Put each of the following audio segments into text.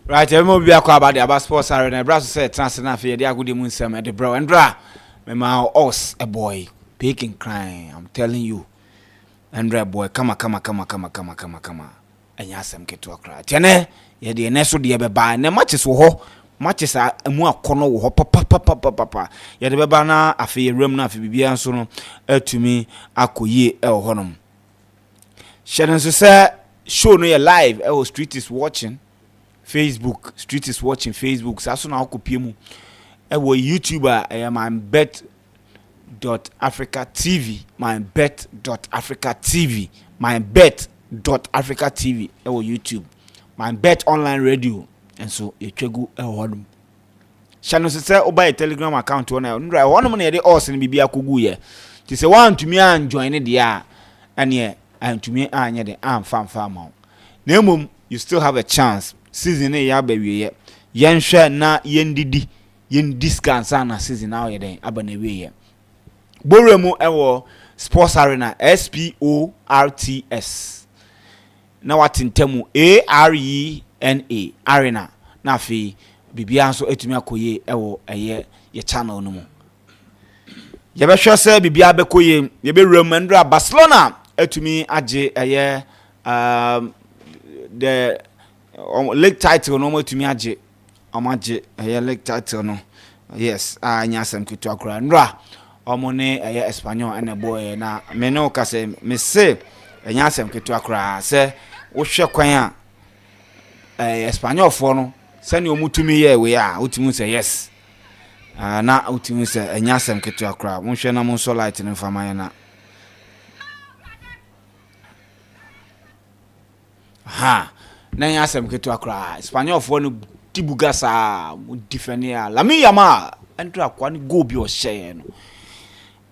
Right, I'm going to be about sports arena. Brother said, Transna for the good moon some at the bro and bra. My us a boy, picking crying. I'm telling you. Andra boy, come. And yes, I'm get to a cry. Tene, ye the neso de beba, and the matches wo matches are a more corner wo papa. Ye the bebana, a fee room na fi bibia so no to me, akoye el honum. Sharon say, show no your live, street is watching. Facebook street is watching Facebook so na akopie mu wo YouTuber MYBET.AFRICA TV MYBET.AFRICA TV MYBET.AFRICA TV wo YouTube MYBET online radio and so etwegu hodum channel say oba Telegram account wona ndra wonum na ye all sin bibia kogu ye ti say wan tumi an join ne dia ane antumi anye de amfa ma na emom you still have a chance season ya bawie yenhwe na yendidi yendiscan na season now ye den aba na wie boremu ewo sports arena SPORTS na watintemu ARENA arena na fi bibia so etumi akoye ewo eye ye channel no mu ye be hwe se bibia be koye ye be rem ndra Barcelona etumi age eye the league title no mo tumi age amaje league title no yes anya sam kitu akura ndra omo ne Espanyol ene boy na me no ka se me se anya sam kitu akura se wo hwe kwan a Espanyol fo no se ne omutumi ye we a utumi se yes na utumi se anya sam kitu akura mo hwe na mo so light ne fama na na yasem ketu akra Espanyol fo no tibuga sa defender la mi yama entry akwa ni go bi o share no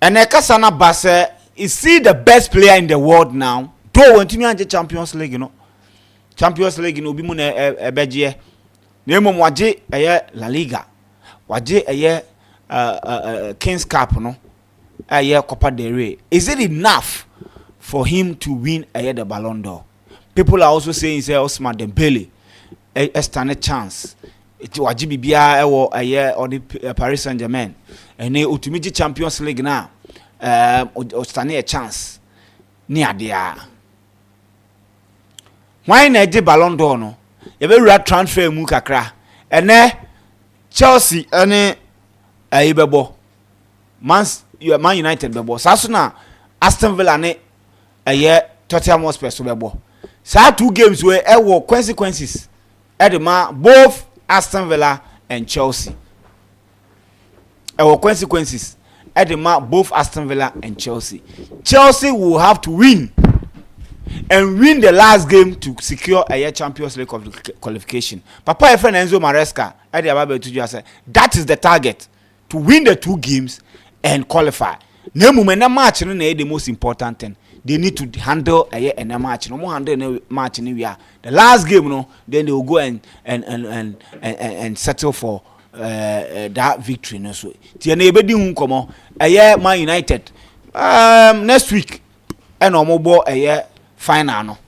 ene kasa na base is he the best player in the world now do want me anje Champions League no obi mu na ebeje na emom waje La Liga waje Kings Cup no Copa del Rey. Is it enough for him to win the Ballon d'Or? People are also saying say Ousmane Dembele a stand chance. It wajibi bia or the Paris Saint-Germain. And ultimate Champions League now. Or stand a chance. Near there. Why not the Ballon d'Or no? You be rat transfer mu kakra. And Chelsea ane bebo. Man United bebo. Sasuna Aston Villa ne Tottenham Hotspur bebo. So 2 games were consequences at the both Aston Villa and Chelsea. Consequences at the both Aston Villa and Chelsea. Chelsea will have to win and win the last game to secure a Champions League qualification. Papa Enzo Maresca at the Ababe to say that is the target, to win the 2 games and qualify. No moment match no the most important thing. They need to handle a match. No more handle a match in the last game, no. Then they will go and settle for that victory. No, so tiene ebedi hunkomo Man United next week and omobo final no.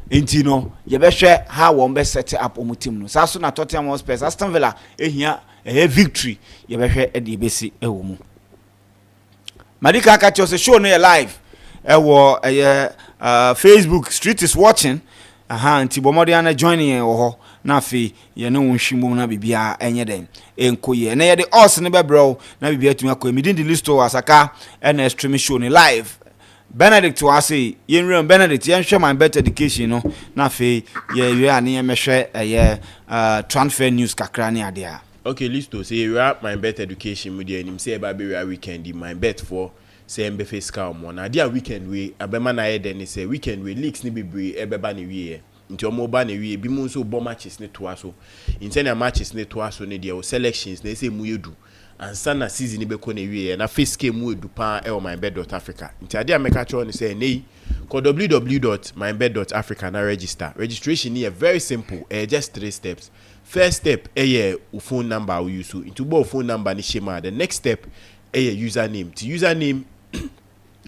Inti no ye be hwe how won be set up omo team no. Saso na Tottenham Hotspur Aston Villa ehia victory ye be hwe e de besi ewo mu. Madika aka chose show no live. Facebook street is watching anti bomodiana joining ho na fi ye no nhwimum na bibia enye den enkoye na ye de us ne bebro na bibia tumi akọ midin the list to asaka na stream show ni live Benedict was say yen Benedict yen hwe my better education no na fi ye ane ye mehwe transfer news kakra ne ade a okay list to say we are my better education media nim say ba be weekend my bet for say mbe face calm na dia weekend we abema na ye den say weekend we leaks ni bebre ebeba na wie nti omo ba na wie bi mu so bo matches ne to aso intena matches ne to aso ne dia selections na say mu yedu ansa na season ni be ko na wie na face game mu edu pa e o MYBET.AFRICA nti ade ameka cho ne say nei ko www.mybet.africa na register registration ni very simple just 3 steps. First step your phone number we use into bo phone number ni shema. The next step username to username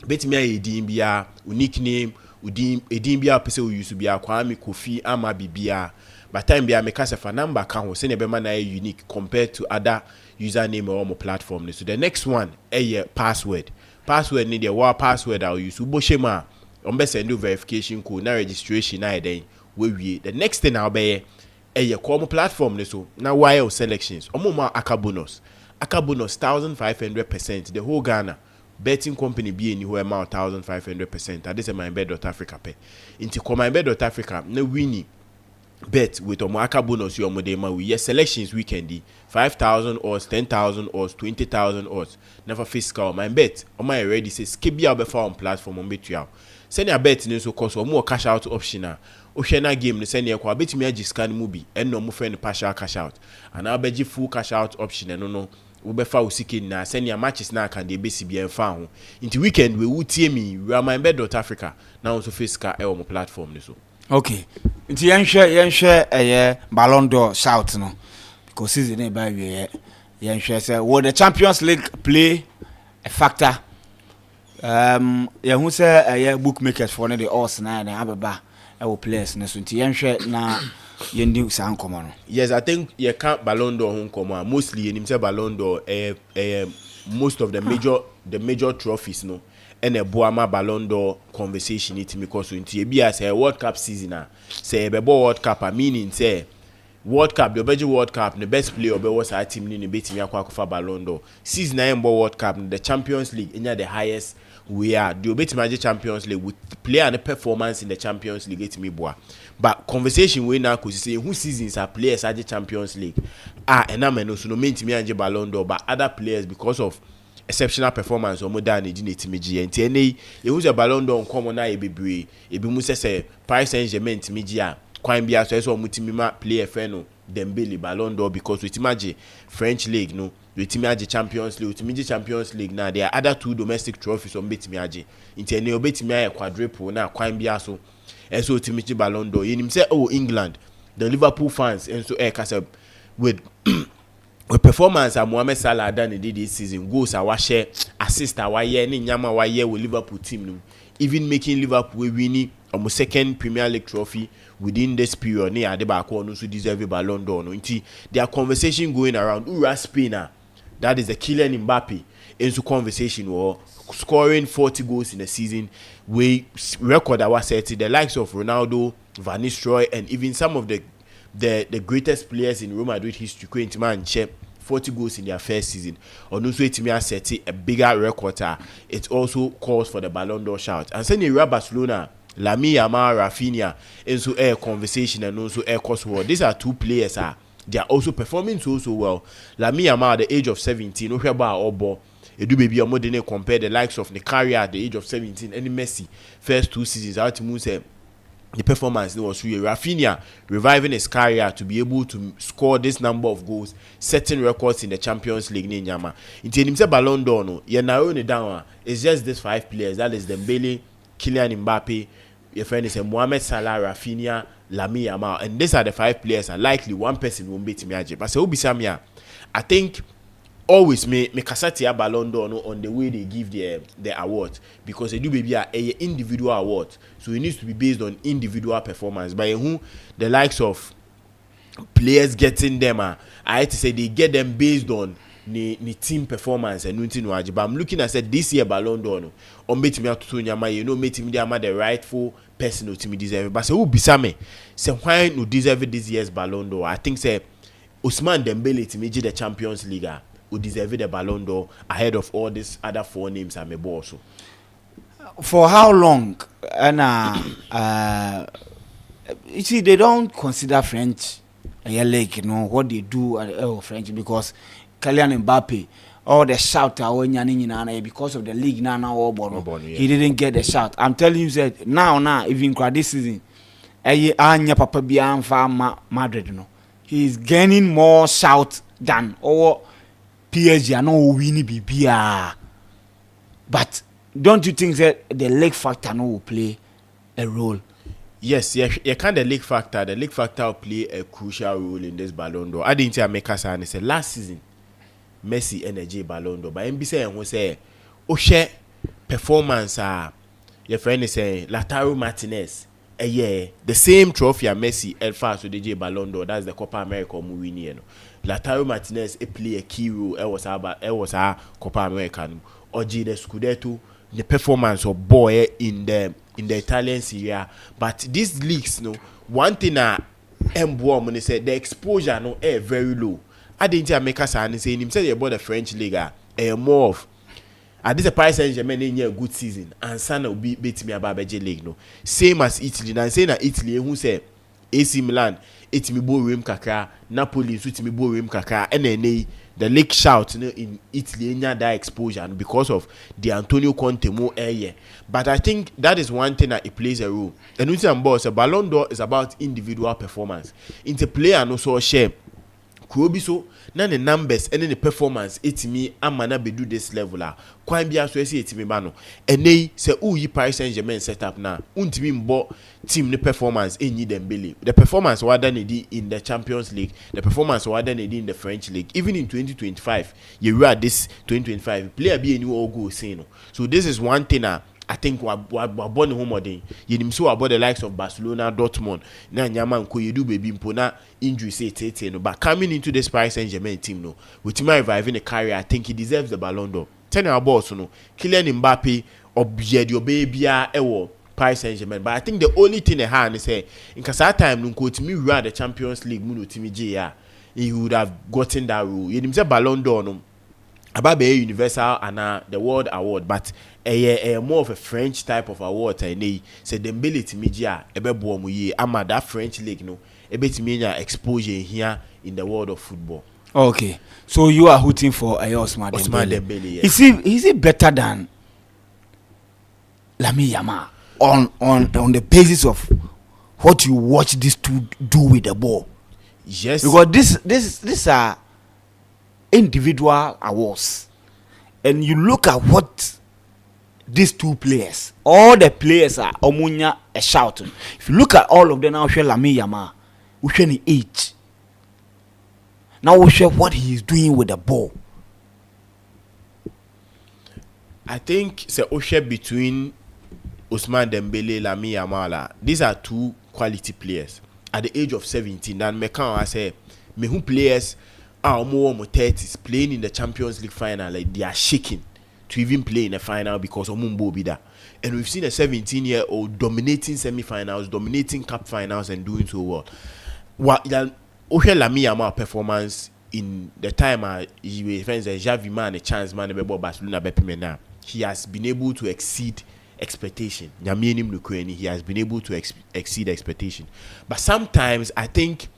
betimi edin bia unique name udin edin bia pese we use bia Kwame Kofi ama bibia But time be make us a number can send a man unique compared to other username or more platform. So the next one a password. Password need a war password I'll use Uboshema. Send you verification code, na registration na then we the next thing I'll be a common platform so now wild selections. Omoma aka bonus 1,500%. The whole Ghana betting company be anywhere amount 1,500%. That is a MYBET.AFRICA pay. Into MYBET.AFRICA no winning bet with aka bonus your modema we yes selections weekend 5,000 odds, 10,000 odds, 20,000 odds. Never fiscal my bet. My already says skip be out on platform on bet you. Send your bet in so cost or more cash out option. Oshena game send your bet me a scan movie and no more friend partial cash out. And I'll bet you full cash out option and no ubefa usikin na send your matches na can they basic be found. Into weekend we would see me we are MYBET.AFRICA now also fiscal on platform so. Okay. Into yenhwe Ballon d'Or shout no because season e ba we yenhwe say will the Champions League play a factor? Who say bookmakers for the odds na abeba our players na so nti yenhwe na yendi san komo no. Yes, I think you can't Ballon d'Or home komo mostly you say Ballon d'Or most of the major trophies no and a Boama Ballon d'Or conversation it because into be as a World Cup season say be World Cup meaning say World Cup the Belgian World Cup the best player be was our team ni beat me akwa for Ballon d'Or season 9 World Cup the Champions League in the highest we are the beat magic Champions League with player and performance in the Champions League it me boa but conversation we now could say who seasons are players at the Champions League and I no so no mean to me and Ballon d'Or but other players because of exceptional performance or more than a teamiji and TNA it was a Ballon d'Or common na ebebre ebi mu say Paris Saint-Germain teamiji kwan bia so mutimima play a friend no Dembele Ballon d'Or because we imagine French league no we imagine Champions League we Champions League now there are other two domestic trophies on betimi age intene obetimi a quadruple na kwan bia so and so timiji Ballon d'Or you say oh England the Liverpool fans and so kasa with performance of Mohamed Salah done this season goals our share assist our year ni nyama our year with Liverpool team no even making Liverpool winning almost second Premier League trophy within this period near Adebako no so deserve a Ballon d'Or no nti there conversation going around Ura Spain that is the Kylian Mbappe into conversation or scoring 40 goals in a season we record our set the likes of Ronaldo, Van Nistelrooy and even some of the greatest players in Real Madrid history going man 40 goals in their first season or no so it set a bigger record it also calls for the Ballon d'Or shout and saying Real Barcelona Lamine Yamal Rafinha into air conversation and also air cost war these are two players they are also performing so well Lamine Yamal at the age of 17 no about or ball it do baby more than compare the likes of Nicaria at the age of 17 and Messi first 2 seasons out to say the performance was really Rafinha reviving his career to be able to score this number of goals, setting records in the Champions League. Nyama. In terms of Ballon d'Or, no, you narrow it down. It's just these 5 players. That is Dembele, Kylian Mbappe, your friend is Mohamed Salah, Rafinha, Lamine Yamal, and these are the 5 players. And likely one person won't beat me. But so Samia, I think. Always me kasati a Ballon d'Or no, on the way they give the award because they do baby a individual award so it needs to be based on individual performance by who the likes of players getting them I had to say they get them based on the team performance and nothing no but I'm looking at said this year Ballon d'Or no on bet me to nyama you know make me the rightful person to me deserve but so who bisame say why no deserve this year's Ballon d'Or I think say Ousmane Dembele to me the Champions League who deserve the Ballon d'Or ahead of all these other 4 names I'm a boss. For how long? And you see, they don't consider French like you know what they do at French because Kylian Mbappe all the shout because of the league now he didn't get the shout. I'm telling you that now even this season, Papa Bian Madrid no, he's gaining more shout than or. PSG are not winning BBR. But don't you think that the leg factor no will play a role? Yes, you can the leg factor. The leg factor will play a crucial role in this Ballon d'Or. I didn't make us say last season Messi energy Ballon d'Or. But MBC who say share performance your friend is saying Lautaro Martinez yeah, the same trophy a Messi Elfa so DJ Ballon d'Or, that's the Copa America mu win here no. Lautaro Martinez play a key role. It was a Copa America no. Oji the Scudetto, the performance of boy in the Italian Serie A. But these leagues no, one thing Mboa when they say the exposure no very low. I didn't make us say him say about the French league more of this a Paris Saint-Germain in a good season and Sana will beat me about Belgian league no. Same as Italy. And saying that Italy who say AC Milan it me bo rim kakra, Napoli so it me bo rim kakra, and then the league shout in Italy that exposure and because of the Antonio Conte more area. But I think that is one thing that it plays a role. And with some boss, a Ballon d'Or is about individual performance. Into player and also share. Kurobi so na the numbers and then the performance it me amana be do this level kwan bia so esi etimi ba no enei say yi Paris Saint-Germain setup na untimi mbo team the performance enyi Dembele the performance what done in the Champions League, the performance what done in the French league, even in 2025 you are this 2025 player be any all go say no. So this is one thing I think we born home again. You nim so about the likes of Barcelona, Dortmund. Na nyama nko you do baby mpo na injury say tete no. But coming into this Paris Saint-Germain team no, with him reviving a career, I think he deserves the Ballon d'Or. Tell our boss no, Kylian Mbappe object your baby ewo Paris Saint-Germain. But I think the only thing they had is say in case time nko to me run the Champions League muno timi J he would have gotten that role. You nim say Ballon d'Or no. About the universal and the world award, but a more of a French type of award. I say Dembele to media ebebo mu ye ama that French league no ebeti mean exposure here in the world of football. Okay, so you are hooting for Ousmane Dembele. Yes. Is he better than Lamine Yamal on the basis of what you watch these two do with the ball? Yes, because this are individual awards, and you look at what these two players, all the players are omunya a shouting. If you look at all of them now, share Lamine Yamal, we share the age. Now we share what he is doing with the ball. I think it's a share between Ousmane Dembele, Lamine Yamal. These are two quality players at the age of 17. And me can say me who players are more 30s playing in the Champions League final, like they are shaking to even play in the final because Omumbo be there. And we've seen a 17-year-old dominating semi-finals, dominating cup finals, and doing so well. What Lamine Yamal performance in the time he was Xavi man a chance man Barcelona he has been able to exceed expectation. He has been able to exceed expectation. But sometimes I think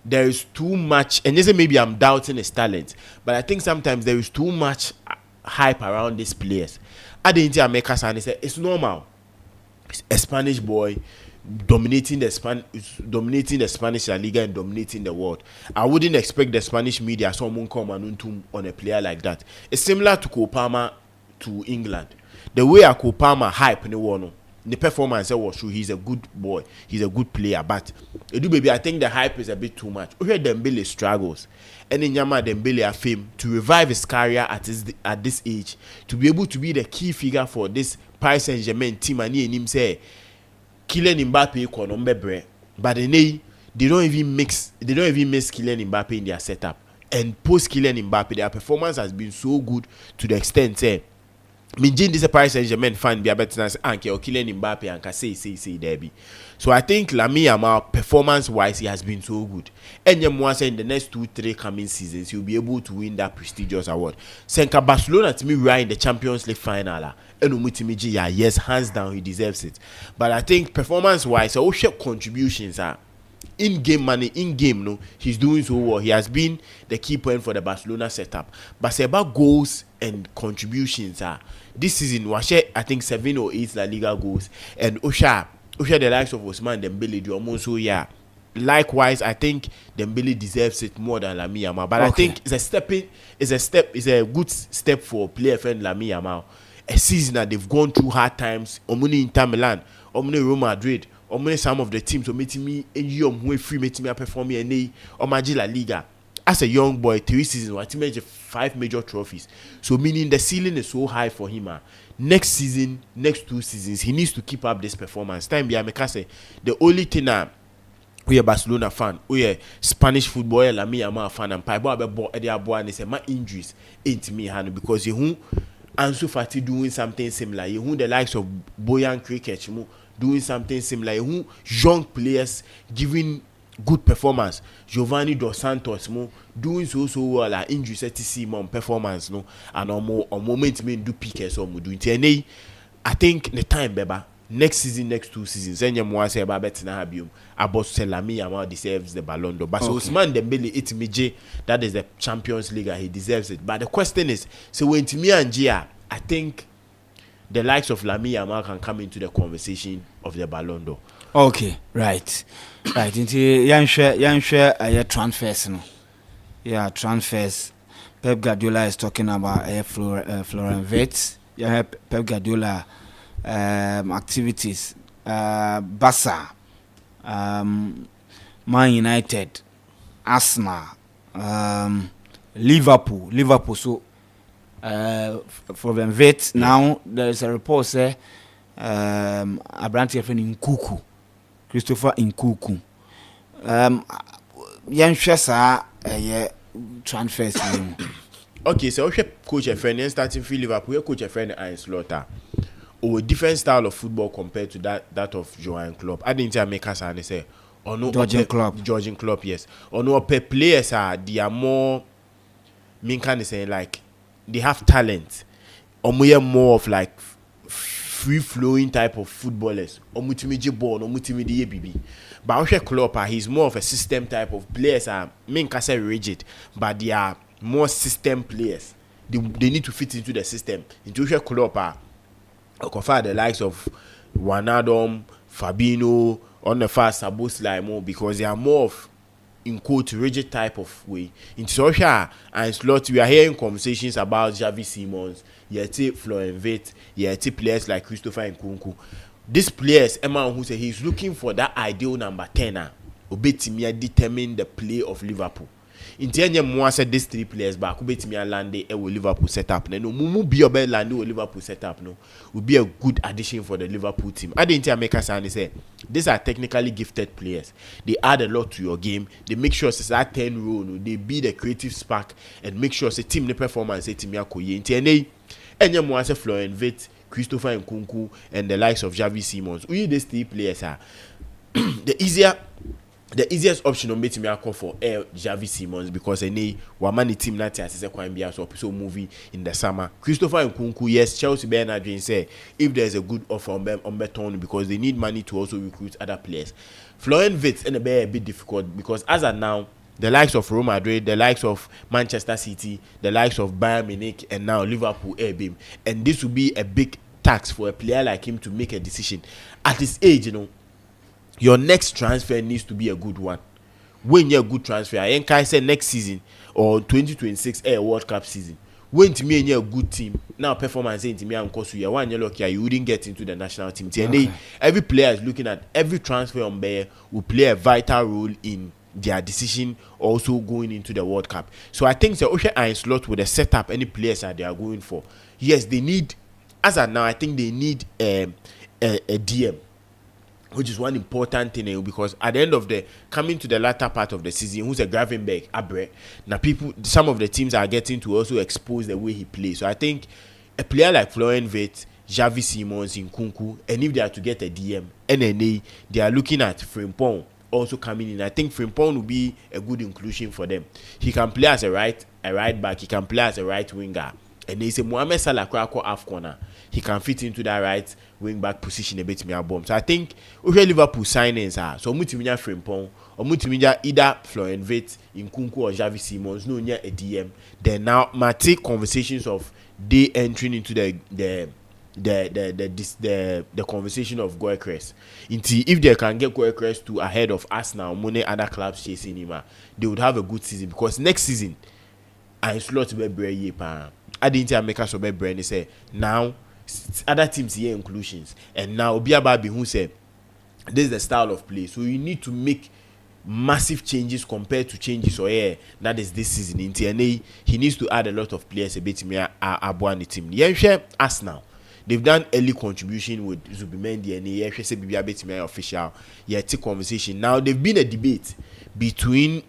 there is too much, and this maybe I'm doubting his talent, but I think sometimes there is too much hype around these players. I didn't make us and say it's normal. It's a Spanish boy dominating the Spanish La Liga and dominating the world. I wouldn't expect the Spanish media someone come and on a player like that. It's similar to Kopama to England. The way a Kopama hype in the world. The performance was true. He's a good boy. He's a good player. But I think the hype is a bit too much. We heard Dembele struggles. And in Yama Dembele a fame to revive his career at this age, to be able to be the key figure for this Paris Saint-Germain team. And him say, Kylian Mbappe konombe, but they don't even miss Kylian Mbappe in their setup. And post Kylian Mbappe, their performance has been so good to the extent say. Minjin this a Paris Saint-Germain fan be a better than Anke or Kylian Mbappe and can say Derby. So I think Lamine Yamal performance wise he has been so good. And Yamwasa in the next 2-3 coming seasons he'll be able to win that prestigious award. Senka Barcelona to me right in the Champions League final. And yes, hands down he deserves it. But I think performance wise, all share contributions are in-game money, in-game, no, he's doing so well. He has been the key point for the Barcelona setup. But say about goals and contributions this season, I think 7 or 8 La Liga goals. And Osha the likes of Ousmane Dembele do almost so likewise, I think Dembele deserves it more than Lamine Yamal. But okay. I think it's a good step for player friend Lamine Yamal. A season that they've gone through hard times. Omuni Inter Milan, Omuni Real Madrid, Omuni some of the teams. So making me free, making me perform in La Liga. as a young boy 3 seasons what he 5 major trophies, so meaning the ceiling is so high for him. Next season, next 2 seasons, he needs to keep up this performance. Time be I say the only thing we a Barcelona fan, we a Spanish football, la me am a fan, and Paibo Abo Eddie Abo and say my injuries ain't me hand because you Ansu Fati doing something similar. You the likes of Boyan Cricket doing something similar. You young players giving good performance. Giovanni Dos Santos doing so well. Like injury set to see more performance no, and on moment me do pick as some doing. I think the time beba. Next season, next 2 seasons, any more say about Betina Habium, about Selami Amal deserves the Ballon d'Or. But so Usman Dembele, it's me, that is the Champions League, he deserves it. But the question is, so when to me and Gia, I think the likes of Lami Amal can come into the conversation of the Ballon d'Or. Okay, right. Into young share transfers, no. Yeah, transfers. Pep Guardiola is talking about Florian Wirtz. Yeah, Pep Guardiola. Activities, Barca, Man United, Arsenal, Liverpool. So, for them vet now there is a report say, Abranti friend Nkuku, Christopher Nkuku. Young Shesa, transfers. Okay, so coach a friend starting for Liverpool, coach a friend Ian Slaughter. Or a different style of football compared to that of Johan Klopp. I didn't make us and say, or no, Georgian Klopp, yes. Or no, players they are more. Me can say like they have talent, or more of like free flowing type of footballers. Or multimedia ball, or multimedia BB. But also Klopp, he's more of a system type of players. Me can say rigid, but they are more system players. They need to fit into the system. Into Klopp. Confer the likes of Wijnaldum, Fabinho, on the fast Szoboszlai because they are more of in quote rigid type of way. In social and slot, we are hearing conversations about Xavi Simons, yet Florian Wirtz, yet players like Christopher Nkunku. These players, Emma who say he's looking for that ideal number 10. Obetimia determine the play of Liverpool. In the more said these 3 players back, Obetimia Lande will Liverpool setup. No, Mumu be a Lande will Liverpool setup. No, will be a good addition for the Liverpool team. I didn't make us say these are technically gifted players. They add a lot to your game. They make sure it's that 10 role. No, they be the creative spark and make sure it's a team the performance. Team Yakoye. In the any more say Florian Wirtz, Christopher Nkunku, and the likes of Xavi Simons. We these 3 players are the easiest option on me call for Xavi Simons because any Wamani team that has a quite be so movie in the summer. Christopher Nkunku, yes, Chelsea Bernard say if there's a good offer on Beton because they need money to also recruit other players. Florian Wirtz and a bit difficult because as of now, the likes of Real Madrid, the likes of Manchester City, the likes of Bayern Munich, and now Liverpool Airbnb, and this will be a big tax for a player like him to make a decision at his age, you know. Your next transfer needs to be a good one. When you're a good transfer, I can say next season or 2026 World Cup season. When to me and you're a good team, now performance ain't me and cause you one you're lucky you wouldn't get into the national team. Okay. Every player is looking at every transfer on there will play a vital role in their decision also going into the World Cup. So I think the Ocean Iron Slot with the setup any players that they are going for. Yes, they need as of now I think they need a DM. Which is one important thing because at the end of the coming to the latter part of the season, who's a Gravenberch, Abre, now some of the teams are getting to also expose the way he plays. So I think a player like Florian Wirtz, Xavi Simons, Nkunku, and if they are to get a DM, NNA, they are looking at Frimpong also coming in. I think Frimpong will be a good inclusion for them. He can play as a right back, he can play as a right winger. And they say Mohamed Salah Krako half corner. He can fit into that right wing back position a bit me a bomb. So I think Liverpool signings are so Mutiminya Frimpong or Mutiminya either Florian Wirtz, Nkunku or Xavi Simons, no near a DM. Then now my take conversations of they entering into the conversation of Goycrest. If they can get Goycrest to ahead of Arsenal, money other clubs chasing him, they would have a good season because next season I slot to be brave. I didn't make us obey brain. Say now other teams here inclusions, and now Obiababi who said this is the style of play. So you need to make massive changes compared to changes or that is this season in TNA. He needs to add a lot of players a bit me aboa the team. Arsenal, they've done early contribution with Zubimendi and say be a bit me official conversation. Now they've been a debate between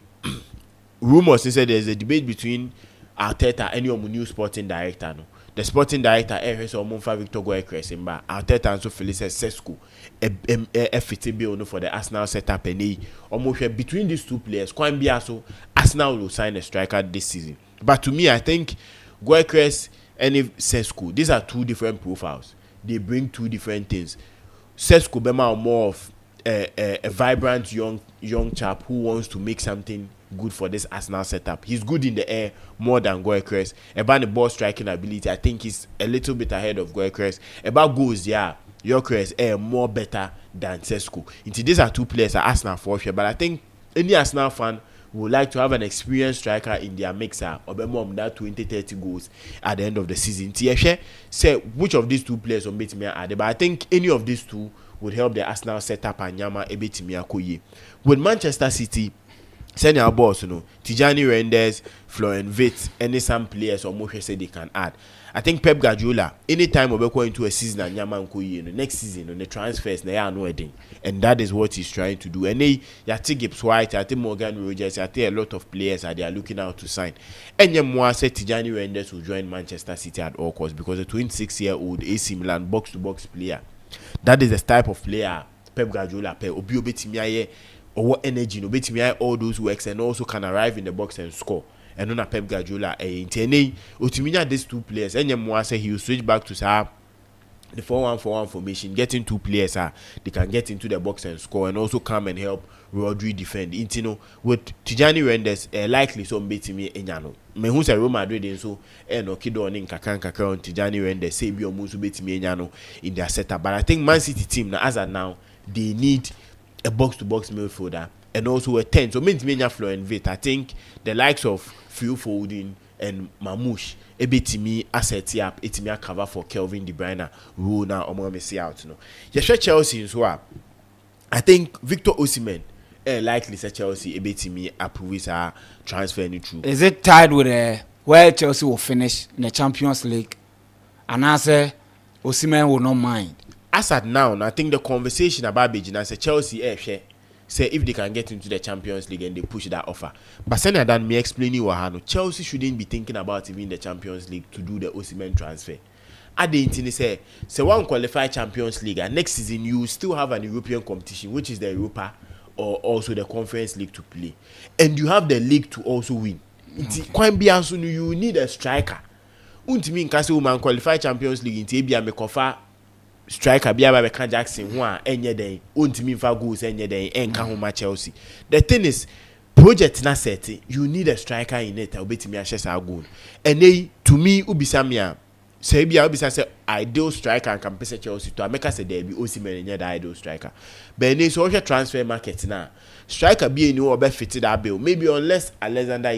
rumors said there's a debate between Arteta and your new sporting director. No, the sporting director has almost Victor Goycrest in bar. Arteta and so Felice Sesco FTB for the Arsenal setup and almost between these two players. Quite be also Arsenal will sign a striker this season. But to me, I think Goycrest and Sesco, these are two different profiles. They bring two different things. Sesco Bema more of a vibrant young chap who wants to make something good for this Arsenal setup. He's good in the air more than Goycrest. About the ball striking ability, I think he's a little bit ahead of Goycrest. About goals, Goycrest more better than Sesco. These are two players at Arsenal for sure, but I think any Arsenal fan would like to have an experienced striker in their mixer or be more than that 20-30 goals at the end of the season. Say which of these two players will beat me at, but I think any of these two would help the Arsenal setup and Nyama a bit me akoye. With Manchester City, send our boss, Tijani Reinders, Florian Wirtz, any some players almost say they can add. I think Pep Guardiola, anytime we go into a season and Nyama Nkoye, next season, the transfers, they are no wedding. And that is what he's trying to do. And I think Gibbs White, I think Morgan Rogers, I think a lot of players are they are looking out to sign. And Yemwa said Tijani Reinders will join Manchester City at all costs because a 26-year-old AC Milan box-to-box player, that is the type of player Pep Guardiola play. Obi obetimi or what energy, no betimi all those works and also can arrive in the box and score. And on a Pep Guardiola intene Otiminya these two players. And Yemwa say he will switch back to the 4-1-4-1 formation, getting two players they can get into the box and score and also come and help Rodri defend. Intino with Tijani Reinders likely some betimi enyano. Me who say Real Madrid and so no kido on kakaka on Tijani Reinders say bi omusu betimi enyano in their setup. But I think Man City team now as of now they need a box-to-box midfielder and also a 10. So means Menya Florian Wirtz. I think the likes of Phil Foden and Mamouche ebetimi asset up etimi cover for Kelvin De Bruyne rule now omo me see out no. Yesha Chelsea so I think Victor Osimhen likely say Chelsea ebetimi approve his transfer any true. Is it tied with where Chelsea will finish in the Champions League? And I say Osimhen will not mind. As at now, I think the conversation about Beijing say Chelsea say if they can get into the Champions League and they push that offer. But sooner than me explaining what Chelsea shouldn't be thinking about even the Champions League to do the Osimhen transfer. At the internet say one qualify Champions League and next season you still have an European competition which is the Europa or also the Conference League to play. And you have the league to also win. Quite be also you need a striker. Untimi nkase woman qualify Champions League in Tibia Mekofa striker bia ba Beckham Jackson who enye den ontimi mfa goals enye den enka ho ma Chelsea. The thing is project na set you need a striker in it obetimi ahye sa goal. And to me ubisa me a say bia ubisa say ideal striker and can pese Chelsea to America say there be Osimhen enye the ideal striker. But so transfer market na striker be any obe fit that bill maybe unless Alexander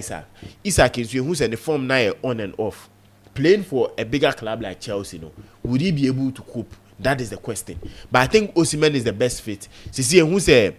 Isak is who say the form now on and off playing for a bigger club like Chelsea would he be able to cope? That is the question. But I think Osimhen is the best fit. See who say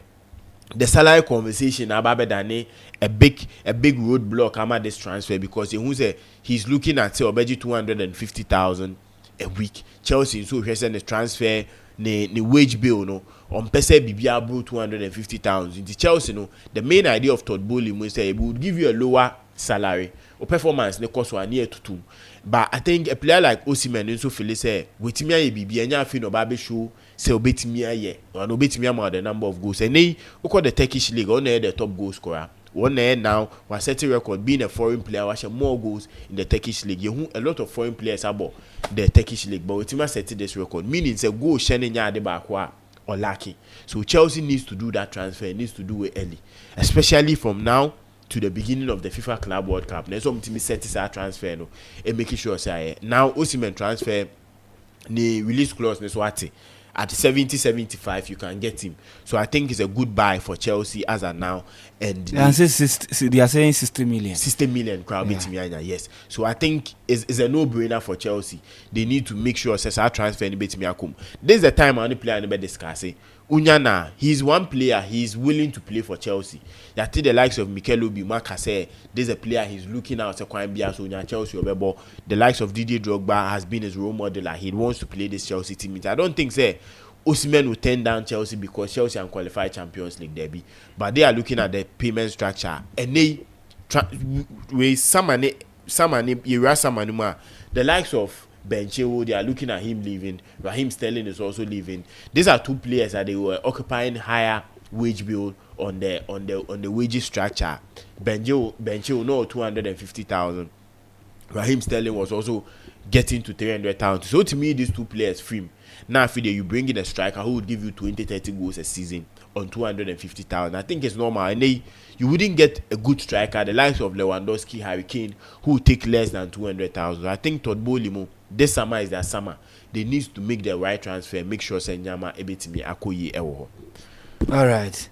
the salary conversation about Dane a big roadblock about this transfer because who say he's looking at say obedi 250,000 a week. Chelsea so he send the transfer the wage bill on pese bibia bro 250,000. In Chelsea the main idea of Todd Bowley was say it would give you a lower salary or performance ne cost one year to two. But I think a player like Osimhen also feel say wetimi aye bibi enya afi no ba be show say obetimi aye or no betimi am the number of goals and they call the Turkish league on the top goal scorer one now was setting record being a foreign player was more goals in the Turkish league. You a lot of foreign players about the Turkish league but wetimi set this record meaning say goal shene nya de ba kwa or lucky. So Chelsea needs to do that transfer, needs to do it early, especially from now to the beginning of the FIFA Club World Cup. Next time to set this transfer and making sure say now Osimhen transfer the release clause ne swati at 70-75 you can get him. So I think it's a good buy for Chelsea as of now. And they are saying 60 million. 60 million crowd betting yes. So I think it's a no-brainer for Chelsea. They need to make sure say transfer ni betting. This is the time only player ni be discuss Unyana, he's one player, he's willing to play for Chelsea. I think the likes of Mikel Obi, Maka say, there's a player he's looking out to Kwame Bia, so Chelsea, but the likes of Didier Drogba has been his role model, like he wants to play this Chelsea team. I don't think, say, Osimhen will turn down Chelsea because Chelsea are qualified Champions League derby, but they are looking at the payment structure, and they, with the likes of Bencheo, they are looking at him leaving. Raheem Sterling is also leaving. These are two players that they were occupying higher wage bill on the wages structure. Bencheo no 250,000. Raheem Sterling was also getting to 300,000. So to me, these two players free. Now if you bring in a striker who would give you 20-30 goals a season on 250,000, I think it's normal. And you wouldn't get a good striker, the likes of Lewandowski, Harry Kane, who would take less than 200,000. I think Todd Bolimo, this summer is their summer. They need to make the right transfer, make sure Senyama ebetimi akoye ewo. All right.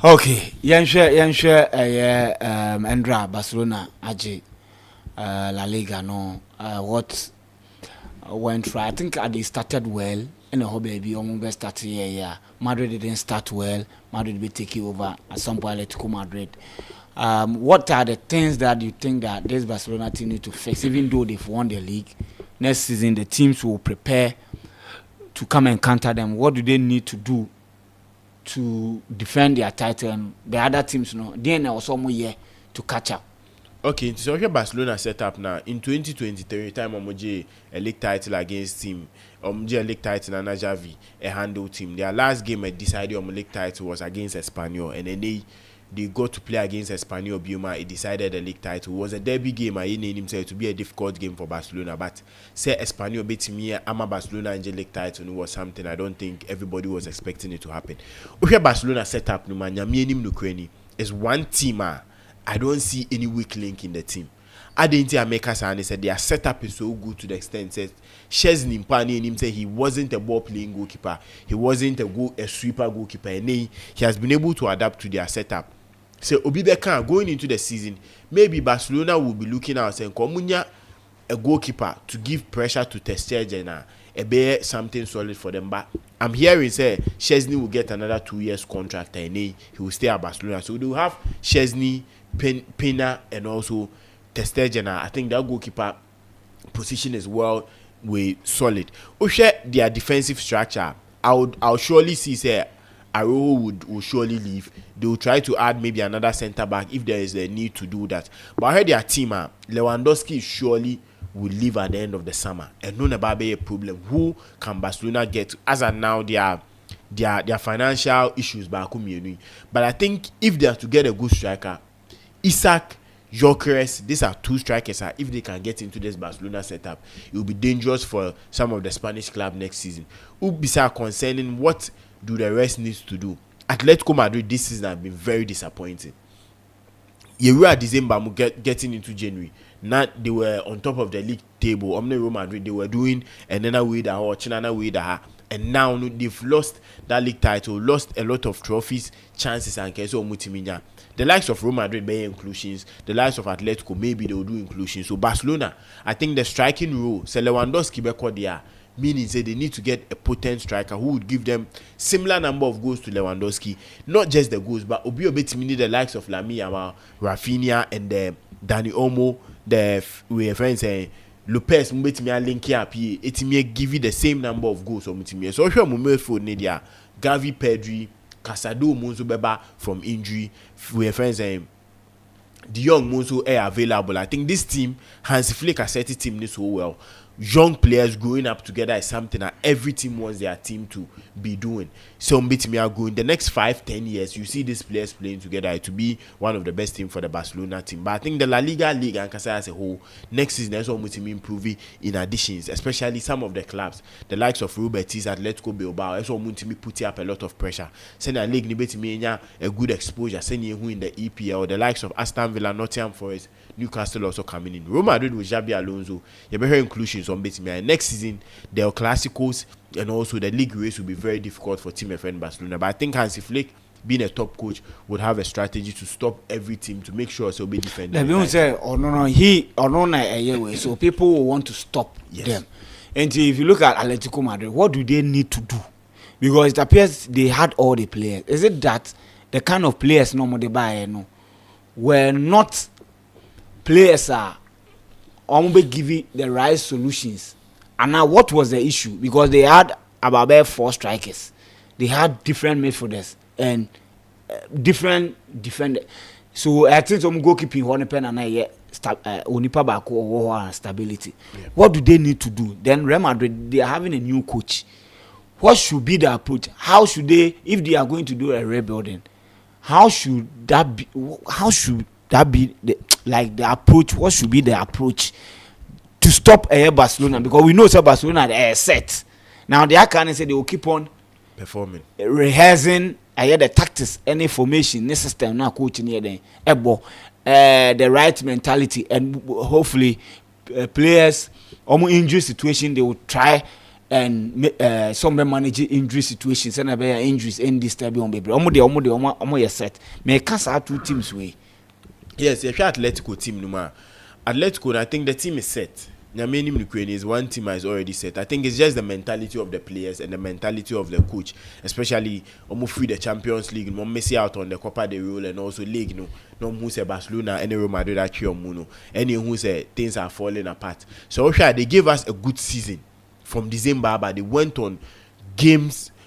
Okay. Yanshe Endra Barcelona aje La Liga no what went right. I think they started well. And the whole baby almost started here. Madrid didn't start well. Madrid will take it over at some point. Atletico Madrid. What are the things that you think that this Barcelona team need to fix? Even though they've won the league, next season the teams will prepare to come and counter them. What do they need to do to defend their title? And the other teams, they are also more year to catch up. Okay, so here Barcelona set up now in 2023 time Omoje a league title against team Omoje a league title and Javi a handle team. Their last game at decided on league title was against Espanyol, and then they got to play against Espanyol Bioma. It decided the league title. It was a derby game. I named himself to be a difficult game for Barcelona, but say Espanyol beat me, I'm a Barcelona and league title, and it was something I don't think everybody was expecting it to happen. Here Barcelona set up is one team. I don't see any weak link in the team. I didn't hear Makers and they said their setup is so good to the extent that Szczesny Mpani and him said he wasn't a ball playing goalkeeper, he wasn't a sweeper goalkeeper, and he has been able to adapt to their setup. So Obibeka going into the season, maybe Barcelona will be looking out saying Komunya a goalkeeper to give pressure to Testegen a bear something solid for them. But I'm hearing say Szczesny will get another 2 years contract and he will stay at Barcelona. So they will have Szczesny, Pena, and also Testegen. I think that goalkeeper position is well solid. Their defensive structure, I'll surely see say Arojo will surely leave. They will try to add maybe another centre back if there is a need to do that. But I heard their team, Lewandowski surely will leave at the end of the summer, and no about be a problem. Who can Barcelona get as of now? Their financial issues back home. But I think if they are to get a good striker, Isaac, Gyökeres, these are two strikers. If they can get into this Barcelona setup, it will be dangerous for some of the Spanish clubs next season. Ubisa concerning what do the rest needs to do. Atletico Madrid this season have been very disappointing. You were December getting into January. Now they were on top of the league table. Real Madrid they were doing another way that or China way that. And now they've lost that league title, lost a lot of trophies, chances, and Keso Mutiminya. The likes of Real Madrid may inclusions, the likes of Atletico maybe they will do inclusions. So Barcelona, I think the striking role, Lewandowski beko there, meaning say they need to get a potent striker who would give them similar number of goals to Lewandowski. Not just the goals, but Obi Obetimini, the likes of Lamine Yamal, Rafinha, and Dani Olmo, we friends saying. Lopez mbetimi link up here etimi give you the same number of goals or mutimi so hwe mo for Nidia Gavi Pedri Casado Monzo beba from injury we friends saying the young Monzo are available. I think this team Hansi Flick has set the team this so well. Young players growing up together is something that every team wants their team to be doing. So me are going the next 5-10 years you see these players playing together to be one of the best team for the Barcelona team. But I think the La Liga league and Casa as a whole next season is almost improving in additions, especially some of the clubs the likes of Real Betis, Atletico Bilbao also to put up a lot of pressure. Send a league a good exposure send you in the EPL the likes of Aston Villa, Nottingham Forest, Newcastle also coming in. Real Madrid with Xabi Alonso, you better inclusions on Betis. Next season, the El Clásicos and also the league race will be very difficult for Team FN Barcelona. But I think Hansi Flick, being a top coach, would have a strategy to stop every team to make sure it's will be defended. They say, so people will want to stop them. And if you look at Atletico Madrid, what do they need to do? because it appears they had all the players. Is it that the kind of players normally buy were not players almost giving the right solutions? And now what was the issue? Because they had about 4 strikers, they had different midfielders and different defenders. So I think some goalkeeping one pen and onipa baako or stability. Yeah. What do they need to do? Then Real Madrid, they are having a new coach. What should be the approach? How should they, if they are going to do a rebuilding, how should that be? How should that be the approach? What should be the approach to stop Barcelona? Because we know Barcelona are set. Now they can say they will keep on performing, rehearsing the tactics, any formation, any system now coaching here then the right mentality, and hopefully players injury situation they will try and some manage injury situations and injuries in this type of baby. Almost set. May cast out 2 teams way. Yes, if you Atletico team numa, Atletico, I think the team is set. Is one team is already set. I think it's just the mentality of the players and the mentality of the coach, especially free the Champions League, missing out on the Copa del Rey and also League. No who say Barcelona and Real Madrid actually Muno. Any who say things are falling apart. So they gave us a good season from December, but they went on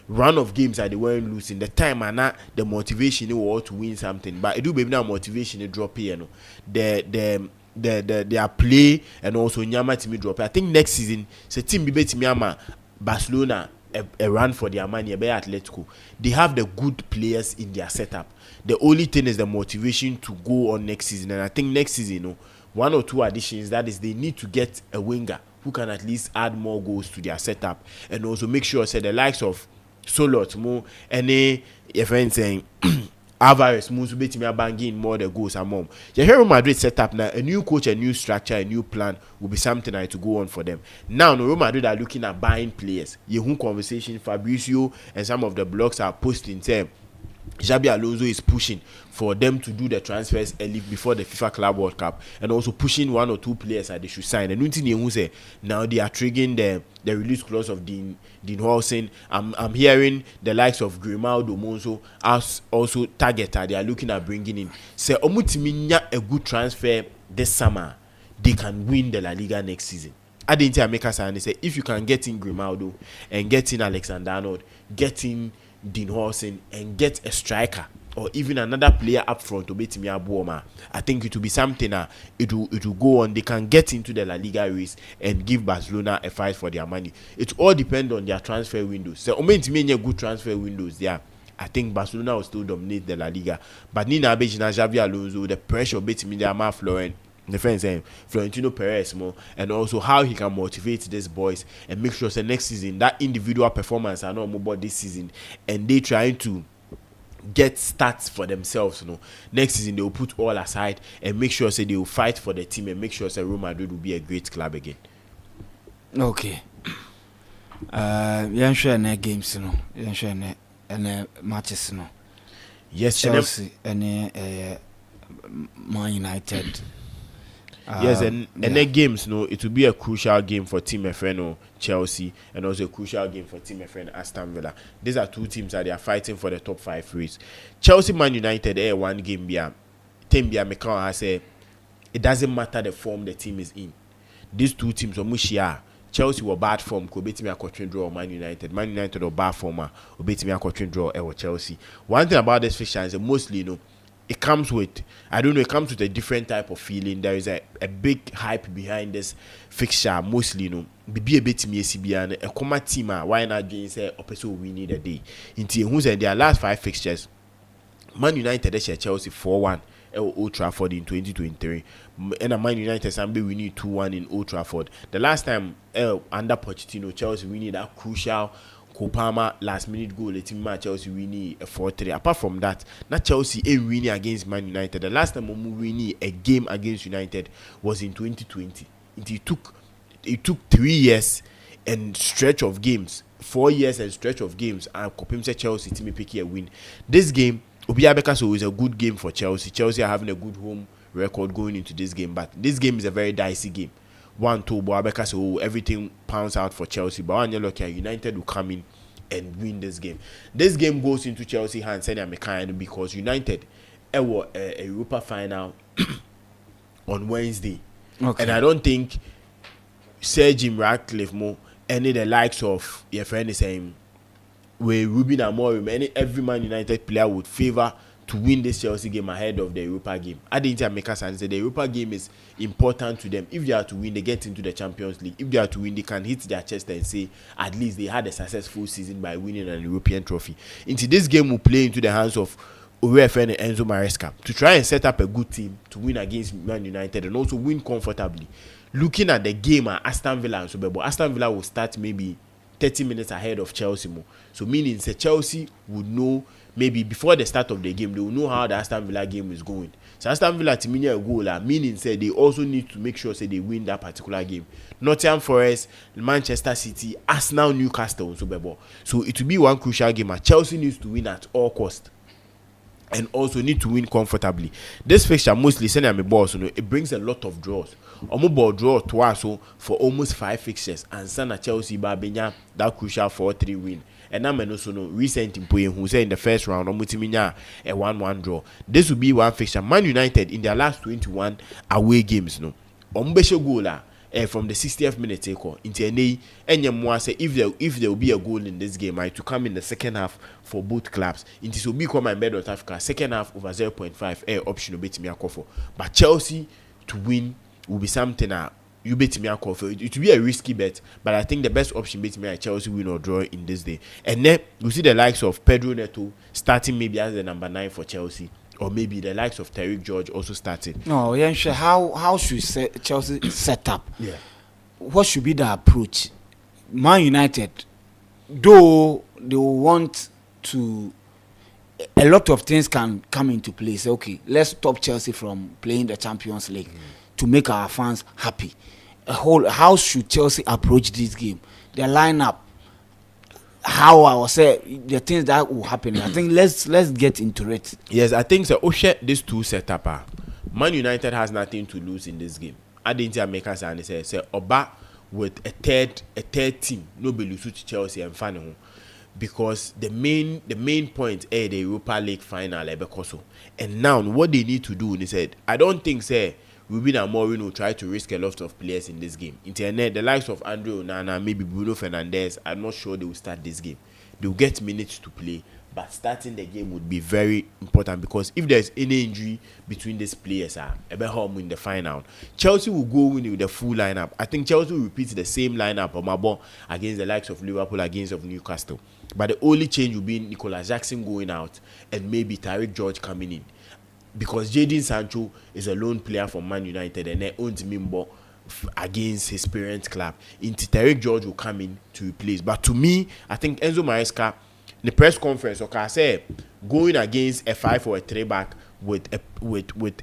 run of games that they weren't losing. The time and not the motivation they were to win something. But it do baby now motivation they drop here. Their play and also Nyama team drop. I think next season, so team be Nyama Barcelona a run for their money by Atletico. They have the good players in their setup. The only thing is the motivation to go on next season. And I think next season, 1 or 2 additions, that is they need to get a winger who can at least add more goals to their setup and also make sure the likes of Solot more any event saying Alvarez moves bet me banging more the goals among. The Real Madrid set up now a new coach, a new structure, a new plan will be something to go on for them. Now Real Madrid are looking at buying players. Yehun conversation, Fabrizio and some of the blogs are posting saying Xabi Alonso is pushing for them to do the transfers early before the FIFA Club World Cup and also pushing 1 or 2 players that they should sign. And who say now they are triggering the release clause of Dean Hawson. I'm hearing the likes of Grimaldo Monzo as also targeted. They are looking at bringing in. Say Omutiminya a good transfer this summer, they can win the La Liga next season. I didn't make us and say if you can get in Grimaldo and get in Alexander-Arnold, get in Dean Hawson and get a striker or even another player up front to beat me Abuoma, I think it will be something it will go on. They can get into the La Liga race and give Barcelona a fight for their money. It all depends on their transfer windows. So good transfer windows there. I think Barcelona will still dominate the La Liga. But Nina Abejina, Xabi Alonso, the pressure beat me there, Florent. The friends saying Florentino Perez more, and also how he can motivate these boys and make sure next season that individual performance are not more about this season, and they trying to get stats for themselves. Next season they will put all aside and make sure they will fight for the team and make sure Real Madrid will be a great club again. Okay. You sure any games, you sure any matches, Yes, Chelsea, any Man United. Yes, and the games, it will be a crucial game for Team FN Chelsea, and also a crucial game for Team FN Aston Villa. These are 2 teams that they are fighting for the top 5 race. Chelsea, Man United, one game team Mekan has said it doesn't matter the form the team is in. These 2 teams are Chelsea were bad form, could beat me a quarter draw Man United. Man United or bad form, or beat me a quarter draw or Chelsea. One thing about this fixture is mostly it comes with it comes with a different type of feeling. There is a big hype behind this fixture mostly be a bit me a comma team why not doing say opposite we need a day into who's their last 5 fixtures. Man United Chelsea 4-1 at Old Trafford in 2023 and Man United we need 2-1 in Old Trafford. The last time under Pochettino Chelsea we need that crucial Kopama last minute goal. The team Chelsea winning a 4-3. Apart from that, not Chelsea ain't winning against Man United. The last time we winning a game against United was in 2020. It took 3 years and stretch of games, 4 years and stretch of games, and Kopimse Chelsea team pick a win. This game, Obiabeka is a good game for Chelsea. Chelsea are having a good home record going into this game, but this game is a very dicey game. 1-2, Boabeka, so everything pounds out for Chelsea. But when you're lucky, United will come in and win this game. This game goes into Chelsea hands because United were a Europa final on Wednesday. Okay. And I don't think Sir Jim Ratcliffe more any the likes of your friend is saying where Ruben Amorim, every Man United player would favor to win this Chelsea game ahead of the Europa game. I didn't make us and say the Europa game is important to them. If they are to win, they get into the Champions League. If they are to win, they can hit their chest and say at least they had a successful season by winning an European trophy. Into this game will play into the hands of Uefa and Enzo Maresca to try and set up a good team to win against Man United and also win comfortably. Looking at the game at Aston Villa and so, Aston Villa will start maybe 30 minutes ahead of Chelsea more. So meaning say Chelsea would know maybe before the start of the game, they will know how the Aston Villa game is going. So Aston Villa to mean a goal, meaning say they also need to make sure say they win that particular game. Nottingham Forest, Manchester City, Arsenal, Newcastle, so it will be one crucial game. Chelsea needs to win at all cost. And also need to win comfortably. This fixture mostly send me boss, it brings a lot of draws. Ball draw twice so for almost 5 fixtures and Sana Chelsea Babenya that crucial 4-3 win. And I'm also no recent in who say in the first round a 1-1 draw. This will be one fixture. Man United in their last 21 away games goal from the 60th minute into say if there will be a goal in this game to come in the second half for both clubs it will be called MYBET.AFRICA second half over 0.5 option bet me for. But Chelsea to win will be something you bet me for. It will be a risky bet, but I think the best option bet me Chelsea win or draw in this day. And then you see the likes of Pedro Neto starting maybe as the number 9 for Chelsea. Or maybe the likes of Tariq George also started. No, yeah, sure. How should Chelsea set up? Yeah. What should be the approach? Man United, though they will want to, a lot of things can come into place. Okay, let's stop Chelsea from playing the Champions League to make our fans happy. How should Chelsea approach this game? The lineup. How I will say the things that will happen. I think let's get into it. Yes, I think so. These two setup. Man United has nothing to lose in this game. I didn't make us and say Oba with a third team. Nobody lose to Chelsea and Fano. Because the main point is the Europa League final and now what they need to do, they said, I don't think say Ruben Amorim will try to risk a lot of players in this game. Internet, the likes of Andre Onana, maybe Bruno Fernandes, I'm not sure they will start this game. They will get minutes to play, but starting the game would be very important because if there's any injury between these players, home in the final, Chelsea will go in with the full lineup. I think Chelsea will repeat the same lineup of Mabon against the likes of Liverpool, against of Newcastle. But the only change will be Nicolas Jackson going out and maybe Tariq George coming in. Because Jadon Sancho is a lone player for Man United and they owns Mimbo against his parent club. Into Tariq George will come in to replace. But to me, I think Enzo Maresca, in the press conference, I said going against a 5 or a 3 back with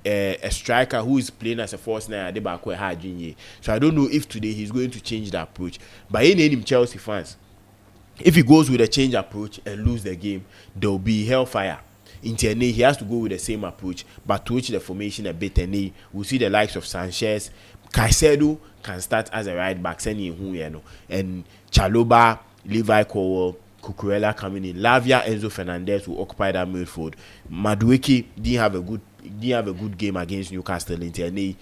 a striker who is playing as a false nine at the back where Hajinye. So I don't know if today he's going to change the approach. But in him Chelsea fans, if he goes with a change approach and lose the game, there will be hellfire. Internally, he has to go with the same approach, but to switch the formation a bit. And we'll see the likes of Sanchez, Caicedo can start as a right back, sending who and Chaloba, Levi Cowell, Cucurella coming in. Lavia, Enzo Fernandez will occupy that midfield. Madueke didn't have a good game against Newcastle. Internally,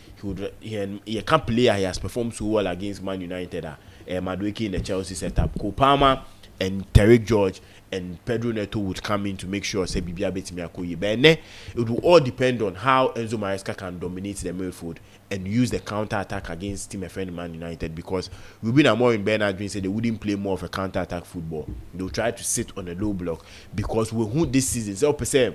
he can't play. He has performed so well against Man United. Madueke in the Chelsea setup. Kopama and Tariq George and Pedro Neto would come in to make sure say Bibia Betimi Akoye. But it will all depend on how Enzo Maresca can dominate the midfield and use the counter attack against Team FN Man United, because Ruben Amorim and Bernard Green said they wouldn't play more of a counter attack football. They'll try to sit on a low block because we who this season 0%.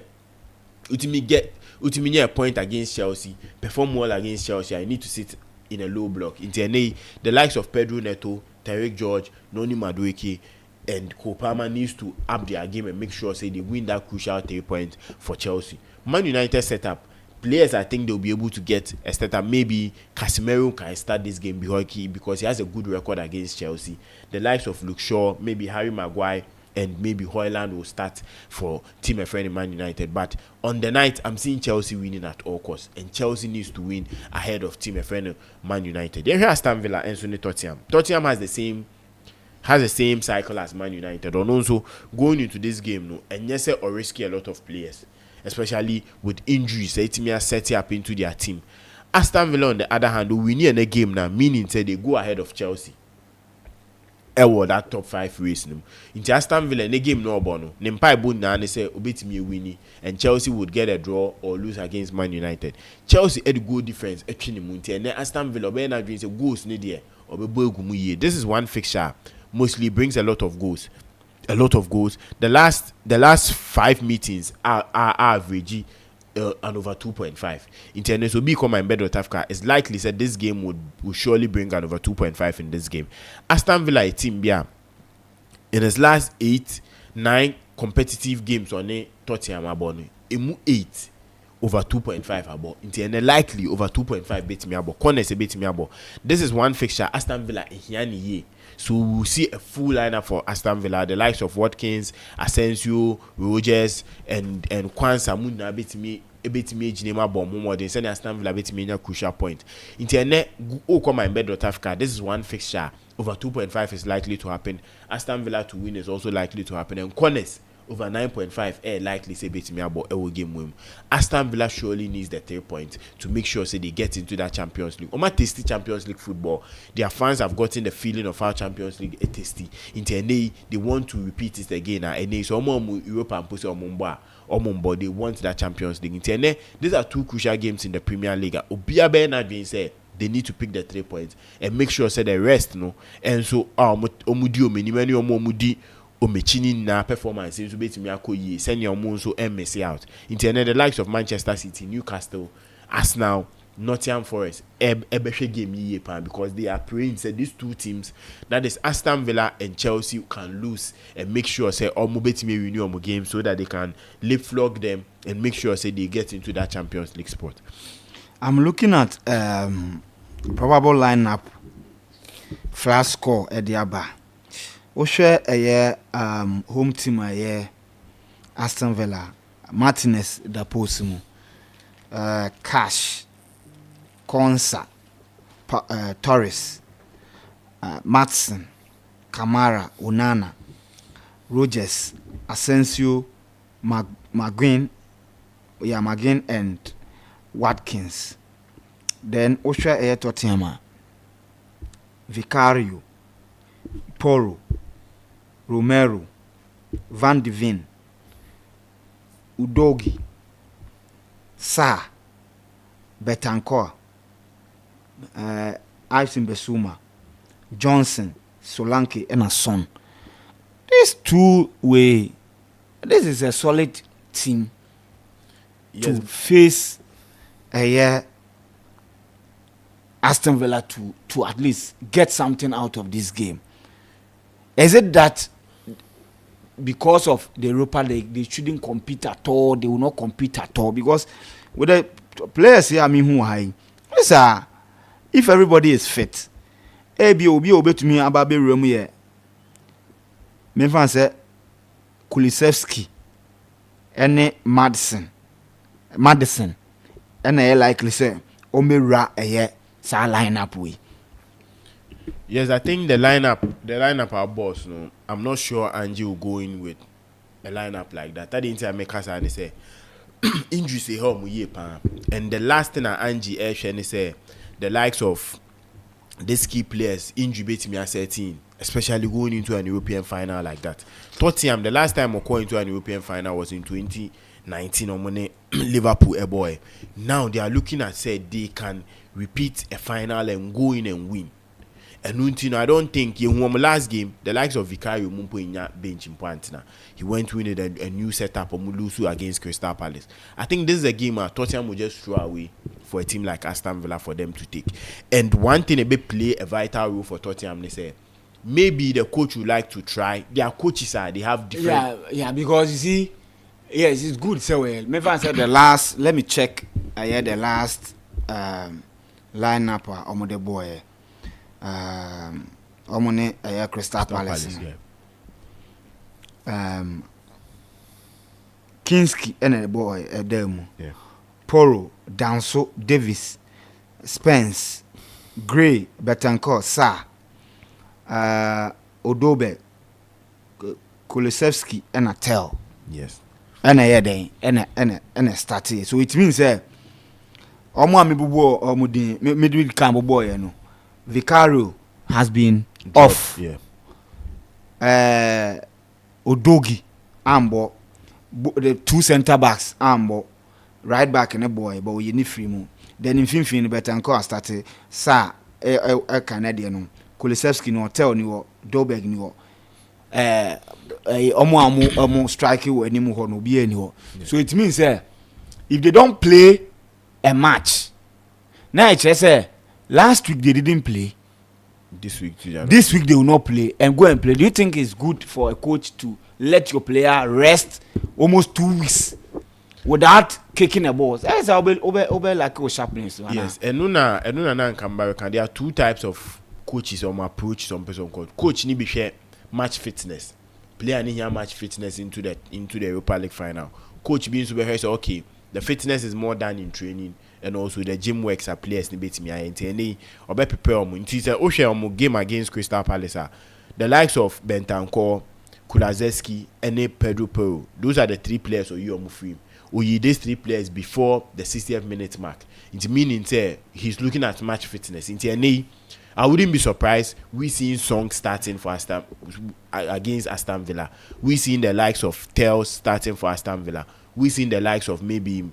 Ultimately get a point against Chelsea, perform well against Chelsea. I need to sit in a low block. In TNA, the likes of Pedro Neto, Tariq George, Noni Madueke, and Kopama needs to up their game and make sure say they win that crucial 3 points for Chelsea. Man United setup, players I think they'll be able to get a setup. Maybe Casemiro can start this game because he has a good record against Chelsea. The likes of Luke Shaw, maybe Harry Maguire, and maybe Højlund will start for Team FN Man United. But on the night, I'm seeing Chelsea winning at all costs, and Chelsea needs to win ahead of Team FN Man United. Then here Aston Villa and Tottenham. Tottenham has the has the same cycle as Man United. And also going into this game, no, and yes, or risky a lot of players, especially with injuries. It may set up into their team. Aston Villa, on the other hand, we need a game now, meaning say they go ahead of Chelsea. That top 5 race no. Into Aston Villa, the game no bono. Nempai bon na ne say obetimi winning, and Chelsea would get a draw or lose against Man United. Chelsea had goal difference etwini munti, and then Aston Villa be na dream say goals ne there or be boy gumu ye. This is one fixture mostly brings a lot of goals. A lot of goals. The last 5 meetings are average and over 2.5. Internet so become MYBET.AFRICA. It's likely said this game would surely bring an over 2.5 in this game. Aston Villa team in his last 8-9 competitive games on a Tottenham abone. Emu 8 over 2.5 abo. Internet likely over 2.5 bet me abo. Corners a bet me abo. This is one fixture. Aston Villa ye. So we'll see a full lineup for Aston Villa, the likes of Watkins, Asensio, Rogers, and Kwanzaa Muna bit me Jinema Bomb. They send Aston Villa bit me a crucial point. Internet come MYBET.AFRICA. This is one fixture. Over 2.5 is likely to happen. Aston Villa to win is also likely to happen. And corners over 9.5 likely say bet me about a game win. Aston Villa surely needs the 3 points to make sure say they get into that Champions League. Oma tasty Champions League football. Their fans have gotten the feeling of how Champions League is tasty. Into they want to repeat it again. And so Europe and Pussy or they want that Champions League. Into these are 2 crucial games in the Premier League. Obia Bernard being said they need to pick the 3 points and make sure say the rest no. And so omudi omudi omechini na performance so betimi akoyi send your moon so miss out. Internet the likes of Manchester City, Newcastle, Arsenal, Nottingham Forest ebehwe game ye pan because they are praying say these 2 teams, that is Aston Villa and Chelsea, can lose and make sure say omo betimi win omo game so that they can leapfrog them and make sure say they get into that Champions League spot. I'm looking at probable lineup flash score at the aba. Share a home team Aston Villa, Martinez da Posimu, Cash, Konsa, Torres, Matson, Kamara, Onana, Rogers, Asensio, McGinn and Watkins. Then Osha Tottenham, Vicario, Poro, Romero, Van de Ven, Udogi, Sa, Betancourt, Ivan Besuma, Johnson, Solanke, and a son. These 2 way. This is a solid team to face Aston Villa to at least get something out of this game. Is it that because of the Europa League they shouldn't compete at all? They will not compete at all because with the players here, I mean, who high? Listen, if everybody is fit, obi to me about be room here. Me fan say Kulisevsky, and Madison, and I likely say Omira sa lineup we. Yes, I think the lineup our boss, no. I'm not sure Angie will go in with a lineup like that. That didn't make us and say injury say home ye pan. And the last thing Angie and say the likes of these key players injury bait me at 13, especially going into an European final like that. Tottenham, the last time I going into an European final was in 2019 on money Liverpool a boy. Now they are looking at say they can repeat a final and go in and win. And I don't think he won last game. The likes of Vicario Mumpo in bench in Pantina. He went to win a new setup of Mulusu against Crystal Palace. I think this is a game Tottenham will just throw away for a team like Aston Villa for them to take. And one thing they play a vital role for Tottenham. They say maybe the coach would like to try. Their coaches they have different. Yeah, because you see, yes, it's good. So well, maybe I said the last. Let me check. I had the last lineup of the boy. Omone Crystal Palace. Kinski and a boy a demo. Poro, Danso, Davis, Spence, Gray, Betancourt, Sa, Odobek, Kulusevski, and a Tell. Yes. And a day, and a started. So it means Omo Amibubo or midweek camp boy, you know. Vicario has been off. Yeah. Odogi, Ambo, the 2 center backs, Ambo, right back in a boy, but we need free mo. Then in Finfin, better and started, Sir, a Canadian, Kulisevski no tell you, Dobeg no. Omo strike you anymore, no be anymore. So it means, if they don't play a match, now I say, last week they didn't play. This week they will not play and go and play. Do you think it's good for a coach to let your player rest almost 2 weeks without kicking a ball? That's over like sharpness. Yes, and Nuna Kambaraka, there are 2 types of coaches on approach some person called coach ni be share match fitness. Player need match fitness into the Europa League final. Coach being super say okay, the fitness is more done in training. And also the gym works are players ni beti me ayente or be prepare omo nti say o share omo game against Crystal Palace the likes of Bentancur, Kulusevski and Pedro Porro, those are the 3 players or you omo free or you these 3 players before the 60th minute mark. It meaning say he's looking at match fitness nti I wouldn't be surprised we seeing Song starting for against Aston Villa. We seeing the likes of Tell starting for Aston Villa. We seeing the likes of maybe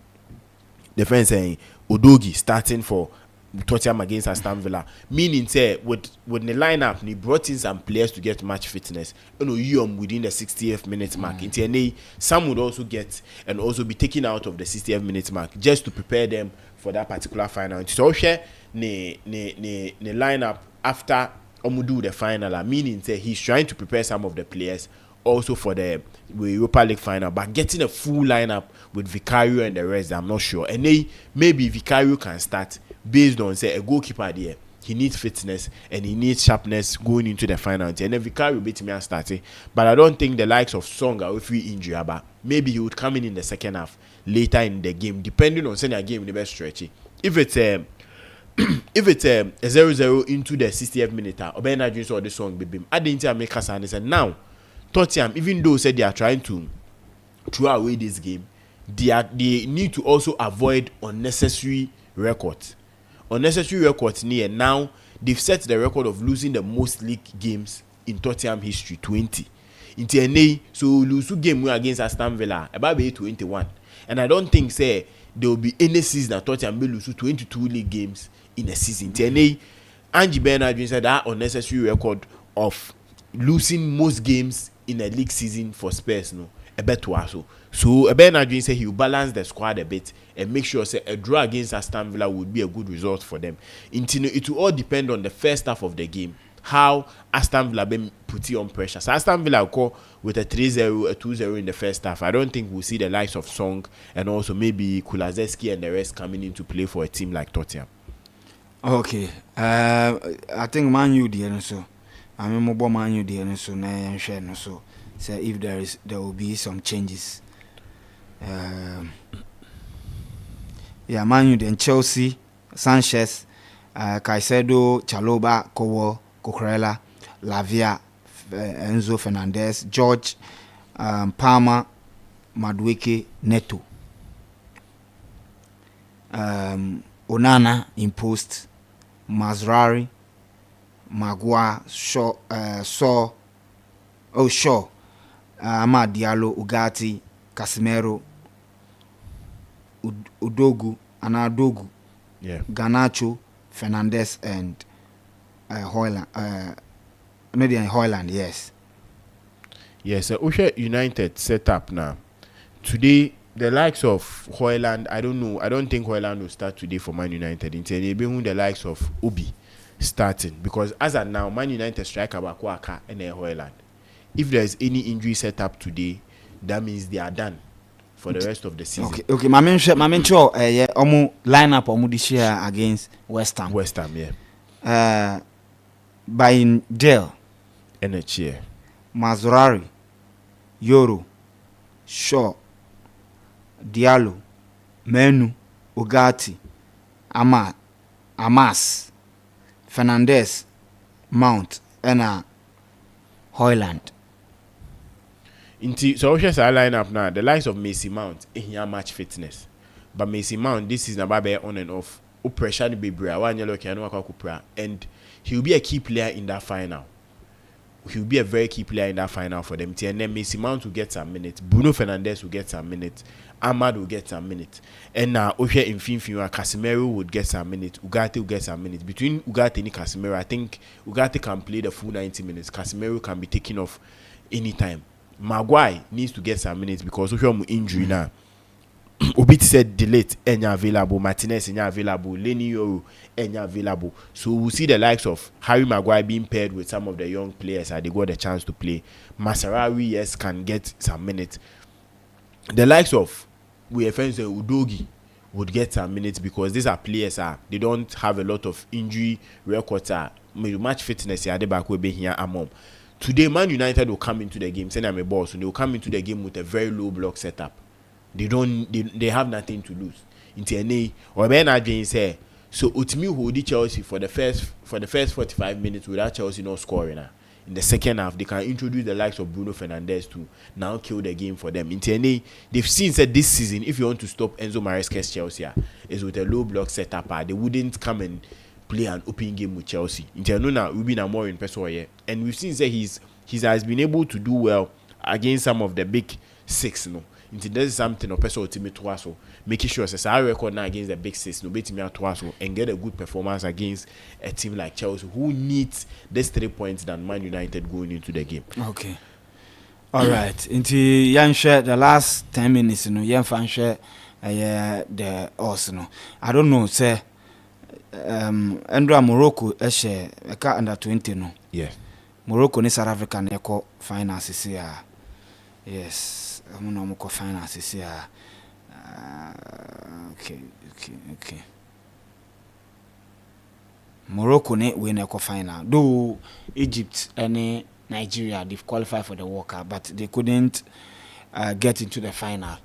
the friend saying Odogi starting for Tottenham against Aston Villa. Meaning say with the lineup, he brought in some players to get match fitness. Within the 60th minute mark. Some would also get and also be taken out of the 60th minute mark just to prepare them for that particular final. So share the lineup after do the final. Meaning say he's trying to prepare some of the players also for the Europa League final, but getting a full lineup with Vicario and the rest, I'm not sure. And maybe Vicario can start based on say a goalkeeper there. He needs fitness and he needs sharpness going into the final. And then Vicario beat me and started. But I don't think the likes of Song are free injury. But maybe he would come in the second half later in the game, depending on saying a game in the best stretch. If it's a 0-0 into the 60th minute, Obena Jones or the Song baby, I didn't make us and said now. Tottenham, even though said they are trying to throw away this game, they need to also avoid unnecessary records. Unnecessary records near now they've set the record of losing the most league games in Tottenham history, 20. In TNA, so lose game against Aston Villa about 21. And I don't think say there will be any season that Tottenham will lose 22 league games in a season. TNA, Angie Bernard said that unnecessary record of losing most games in a league season for Spurs a bet to us. So Bernard said he will balance the squad a bit and make sure say a draw against Aston Villa would be a good result for them. It will all depend on the first half of the game, how Aston Villa been put on pressure. So Aston Villa will call with a 3-0, a 2-0 in the first half. I don't think we'll see the likes of Song and also maybe Kulusevski and the rest coming into play for a team like Tottenham. Okay, I think Man U there so. I mean, mobile Man U there so na and share no so. Say if there will be some changes. Yeah, Man U then Chelsea, Sanchez, Caicedo, Chaloba, Kowo, Cucurella, Lavia, Enzo Fernandez, George, Palmer, Madueke, Neto. Onana in post, Mazrari, Maguire, Shaw, Amad Diallo, Ugati, Casemiro, Udogu, Anadogu, Garnacho, Fernandez, and Hoyland. Hoyland, yes. Yes, Usher United set up now. Today, the likes of Hoyland, I don't know. I don't think Hoyland will start today for Man United. Instead, they bring the likes of Obi starting because as of now, Man United striker Bakwaka and Hoyland. If there's any injury set up today, that means they are done for the rest of the season. Okay. My main show, omu lineup omu this year against West Ham. West Ham, yeah. By Dale, NH, Mazurari, Yoro, Shaw, Diallo, Menu, Ugati, Amas, Fernandez, Mount, and Hoyland. So we share our lineup now. The likes of Macy Mount in here match fitness. But Macy Mount this season about on and off. Pressure the baby, one yellow can and he'll be a key player in that final. He'll be a very key player in that final for them. And then Macy Mount will get some minutes. Bruno Fernandes will get some minutes. Ahmad will get some minutes. And now Oshe in Finfin Casemiro would get some minutes. Ugarte will get some minutes. Between Ugarte and Casemiro, I think Ugarte can play the full 90 minutes. Casemiro can be taken off anytime. Maguire needs to get some minutes because Oshe injury now. Obit said delete enya available, Martinez enya available, Lenny Yoro enya available. So we'll see the likes of Harry Maguire being paired with some of the young players as they got the chance to play. Masarawi, yes, can get some minutes. The likes of Udogi would get some minutes because these are players they don't have a lot of injury records match fitness they back will be here among. Today Man United will come into the game, saying I'm a boss, and they will come into the game with a very low block setup. They have nothing to lose. Into NA or Bernard James say so Utimi hold Chelsea for the first 45 minutes without Chelsea not scoring. In the second half, they can introduce the likes of Bruno Fernandes to now kill the game for them. Into NA, they've seen that this season, if you want to stop Enzo Maresca's Chelsea, is with a low block setup. They wouldn't come and play an open game with Chelsea. Into now we've been more in person, and we've seen that he has been able to do well against some of the big six. This is something or person ultimate to us, making sure that I record now against the big six, no beat me to us and get a good performance against a team like Chelsea who needs these 3 points than Man United going into the game. Okay. All right. Into Yansha, the last 10 minutes, Yan Fansha, the Arsenal. I don't know, say, Andra Morocco, a car under 20, no. Yeah. Morocco, South Africa, Neko finances here. Yes. I'm not more finances here. Okay. Morocco ne win a final. Though Egypt and Nigeria they've qualified for the World Cup, but they couldn't get into the final.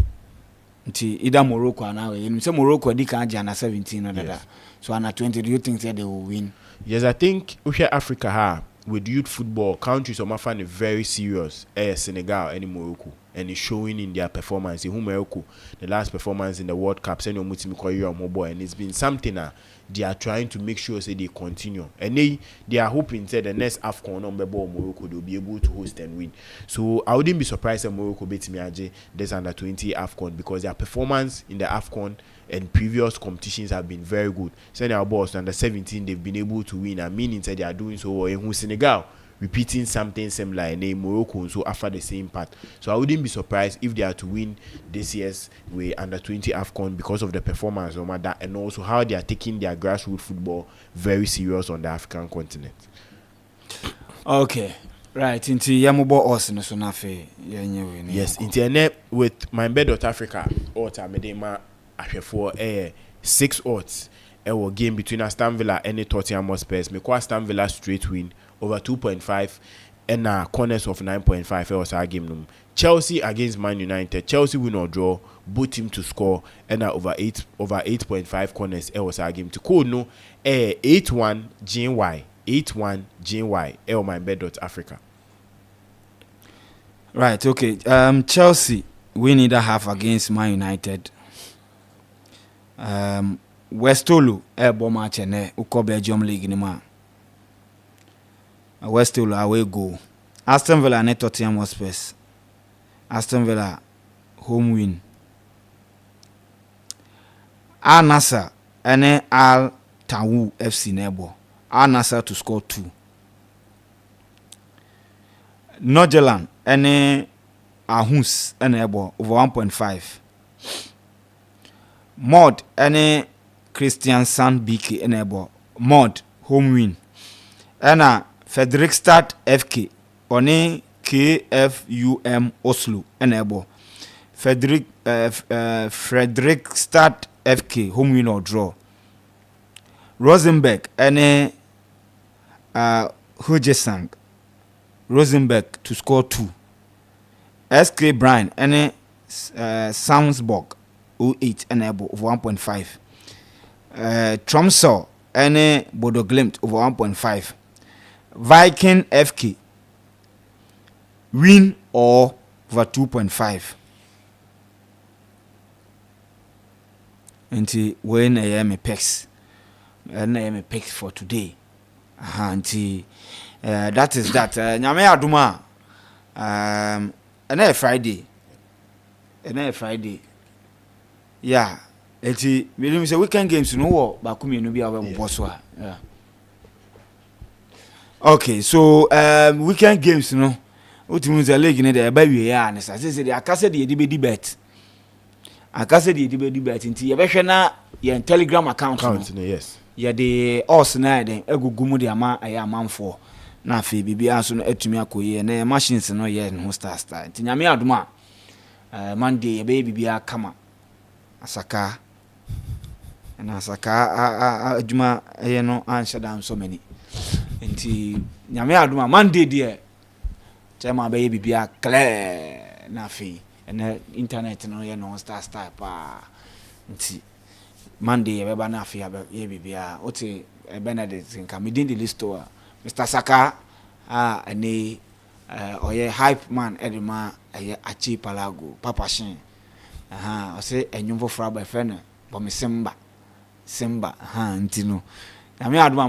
Until either Morocco or now. You say Morocco they can't under 17 or that. So under 20, do you think that they will win? Yes, I think Africa with youth football countries are often very serious. Senegal and Morocco. And it's showing in their performance. In Morocco, the last performance in the World Cup, and it's been something they are trying to make sure they continue. And they are hoping that the next AFCON Morocco they'll be able to host and win. So I wouldn't be surprised if Morocco beat Miaje this under 20 AFCON because their performance in the AFCON and previous competitions have been very good. So our boss under 17 they've been able to win. I mean, they are doing so well in Senegal. Repeating something similar in Morocco, so after the same part. So I wouldn't be surprised if they are to win this year's way under 20 AFCON because of the performance of that and also how they are taking their grassroots football very serious on the African continent. Okay, right. Into Yamubo Austin, so nafe. Yes, internet with MYBET.AFRICA. Odds Medema for 6 odds. A game between Aston Villa and Tottenham Hotspur. Me Aston Villa straight win over 2.5 and corners of 9.5 was our game. Chelsea against Man United. Chelsea win or draw, both team to score and over 8.5 corners was our game. To code no 8-1 GNY 8-1 GNY MYBET.AFRICA. Right, okay. Chelsea win either half against Man United. Westolo airborne match and Uko Belgium League in ma. Westolo away goal. Aston Villa and Tottenham Hotspur. Aston Villa home win. Al Nassr and Al Tawu FC Nebo. Al Nassr to score 2. Norgeland and Ahus and Nebo over 1.5. Mod and Christian San BK enable Mod home win. And Fredrikstad FK on KFUM Oslo enable Fredrikstad FK home win or draw. Rosenberg and Hujesang Rosenberg to score 2. SK Brian and Soundsburg 08 enable over 1.5. Tromsø and Bodo Glimt over 1.5. Viking FK win or over 2.5. Nti when I am a picks, and I am a picks for today. Nti that is that. Nyame aduma. And Friday. Friday. Yeah. Nti we say weekend games no wo ba ku mienu bia we boss so. Yeah. Okay, so weekend games no. Ultimately league ne dey ba wie ya ne say the akase de yedi bet. Akase de yedi bet nti ye behwe na ye Telegram account no. Yes. Ye de us na den egugu mu de ama aye amanfo na afi bibia so no atumi akoye na machines no ye no star nti nyame adoma Monday ye be bibia kama asaka na asaka aduma ye no answer down so many nti nyame adoma Monday de chema be bibia clear na afi na internet no ye no star pa nti Monday ye beba na afi ye bibia oti Benedict nka midin the list to Mr. Saka ani oye hype man edema aye achi palago papa shin o se enyumfo fra ba fe no bo me simba ntino na me adoma